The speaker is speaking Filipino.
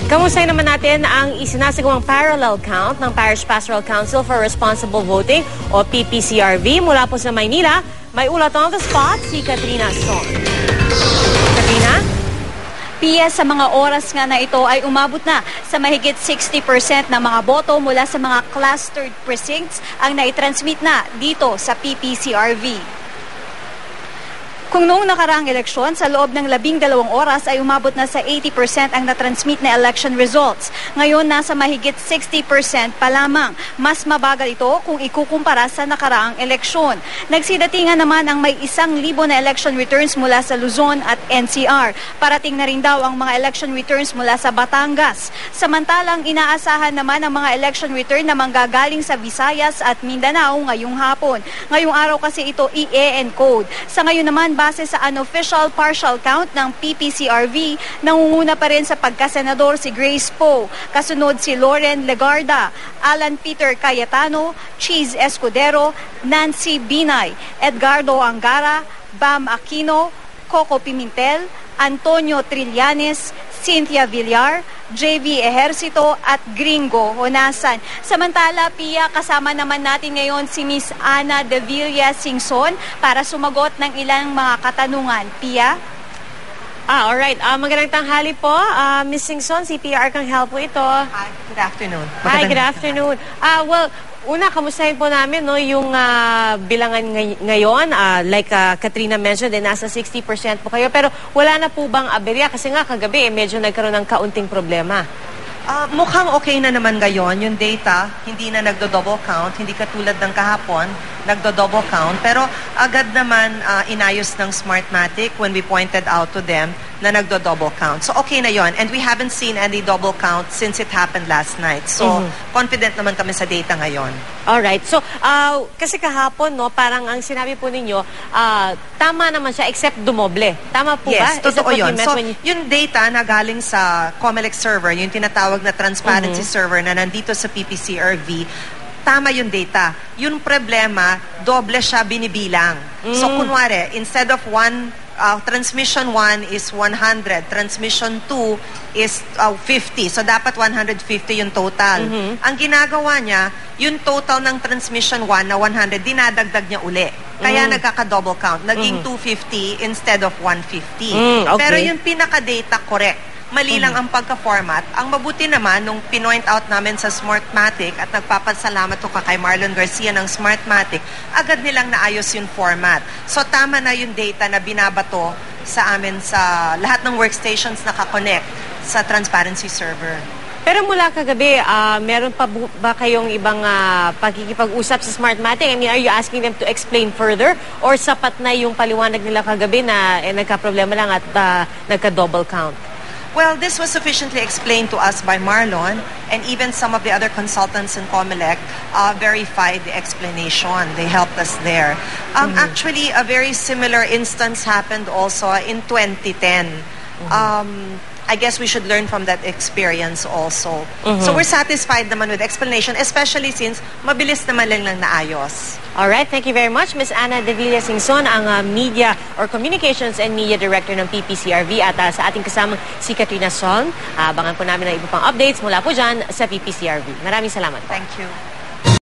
Kamustahin naman natin ang isinasagawang parallel count ng Parish Pastoral Council for Responsible Voting o PPCRV. Mula po sa Maynila, may ulat on the spot si Katrina Son. Katrina? Pia, sa mga oras nga na ito ay umabot na sa mahigit 60% ng mga boto mula sa mga clustered precincts ang naitransmit na dito sa PPCRV. Kung noong nakaraang eleksyon, sa loob ng 12 oras ay umabot na sa 80% ang natransmit na election results. Ngayon, nasa mahigit 60% pa lamang. Mas mabagal ito kung ikukumpara sa nakaraang eleksyon. Nagsidatingan naman ang may 1,000 na election returns mula sa Luzon at NCR. Parating na rin daw ang mga election returns mula sa Batangas. Samantalang inaasahan naman ang mga election return na manggagaling sa Visayas at Mindanao ngayong hapon. Ngayong araw kasi ito i-encode. Sa ngayon naman, base sa unofficial partial count ng PPCRV, nangunguna pa rin sa pagkasenador si Grace Poe. Kasunod si Loren Legarda, Alan Peter Cayetano, Cheese Escudero, Nancy Binay, Edgardo Angara, Bam Aquino, Coco Pimentel, Antonio Trillanes, Cynthia Villar, JV Ejercito at Gringo Honasan. Samantala, Pia, kasama naman natin ngayon si Miss Ana De Villa Singson para sumagot ng ilang mga katanungan. Pia? Alright. Magandang tanghali po. Miss Singson, CPR kang help po ito. Hi, good afternoon. Hi, good afternoon. Una, kamustahin po namin yung bilangan ngayon. Like Katrina mentioned, nasa 60% po kayo. Pero wala na po bang aberya? Kasi nga kagabi, medyo nagkaroon ng kaunting problema. Mukhang okay na naman ngayon. Yung data, hindi na nagdo-double count. Hindi katulad ng kahapon, nagdo-double count. Pero agad naman inayos ng Smartmatic when we pointed out to them na nagdo-double count. So okay na yon. And we haven't seen any double count since it happened last night. So confident naman kami sa data ngayon. Alright. So, kasi kahapon, parang ang sinabi po ninyo, tama naman siya except dumoble. Tama po ba? Yes, totoo yun. So, yung data na galing sa COMELEC server, yung tinatawag na transparency server na nandito sa PPCRV, tama yung data. Yung problema, doble siya binibilang. So, kunwari, instead of transmission 1 is 100, transmission 2 is 50. So, dapat 150 yung total. Ang ginagawa niya, yung total ng transmission 1 na 100, dinadagdag niya uli. Kaya nagkaka-double count. Naging 250 instead of 150. Okay. Pero yung pinaka-data correct. Mali lang ang pagka-format. Ang mabuti naman, nung pinoint out namin sa Smartmatic at nagpapasalamat ko kay Marlon Garcia ng Smartmatic, agad nilang naayos yung format. So tama na yung data na binabato sa amin sa lahat ng workstations na kakonect sa transparency server. Pero mula kagabi, meron pa ba kayong ibang pagkikipag-usap sa Smartmatic? I mean, are you asking them to explain further? Or sapat na yung paliwanag nila kagabi na nagka-problema lang at nagka-double count? Well, this was sufficiently explained to us by Marlon, and even some of the other consultants in COMELEC verified the explanation. They helped us there. Actually, a very similar instance happened also in 2010. I guess we should learn from that experience also. So we're satisfied naman with the explanation, especially since mabilis naman lang naayos. Alright, thank you very much, Ms. Ana De Villa Singson, ang Media or Communications and Media Director ng PPCRV, at sa ating kasamang si Katrina Son. Abangan po namin ang iba pang updates mula po dyan sa PPCRV. Maraming salamat po. Thank you.